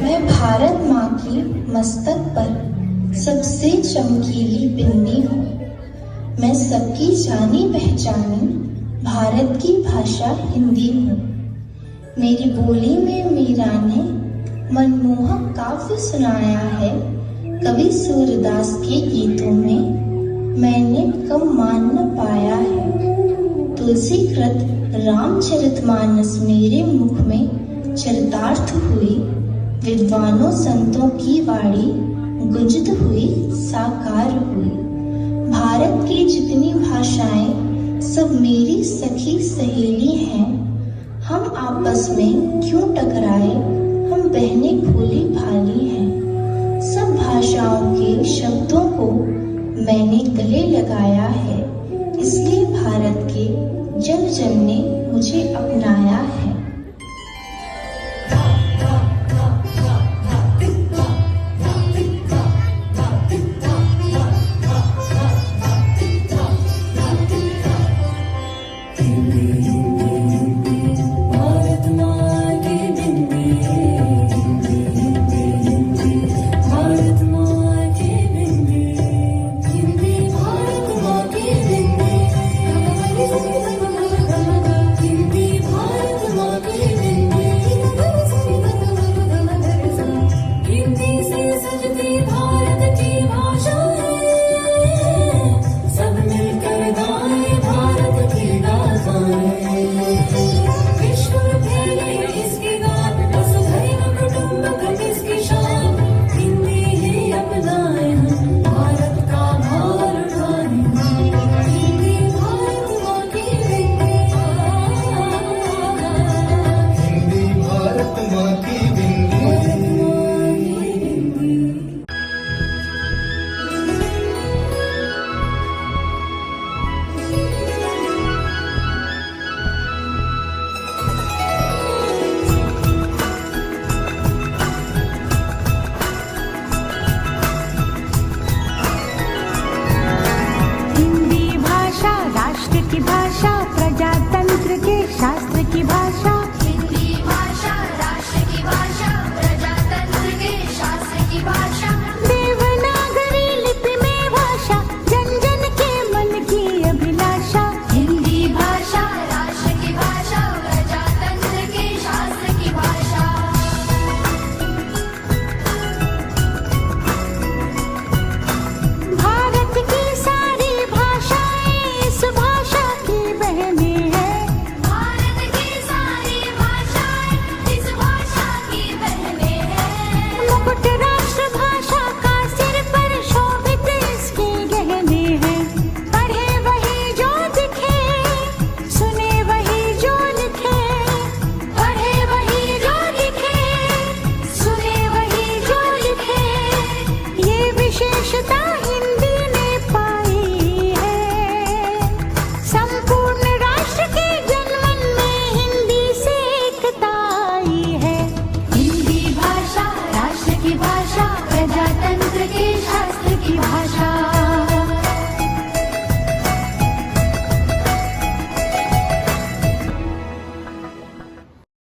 मैं भारत माँ की मस्तक पर सबसे चमकीली बिंदी हूँ। मैं सबकी जानी पहचानी भारत की भाषा हिंदी हूँ। मेरी बोली में मीरा ने मनमोहक काव्य सुनाया है। कवि सूरदास के गीतों में मैंने कम मान न पाया है। तुलसीकृत रामचरितमानस मेरे मुख में चरितार्थ हुई। विद्वानों संतों की वाणी गुंजित हुई, साकार हुई। भारत की जितनी भाषाएं सब मेरी सखी सहेली हैं। हम आपस में क्यों टकराए, हम बहनें भोली भाली हैं। सब भाषाओं के शब्दों को मैंने गले लगाया है। इसलिए भारत के जन जन ने मुझे अपनाया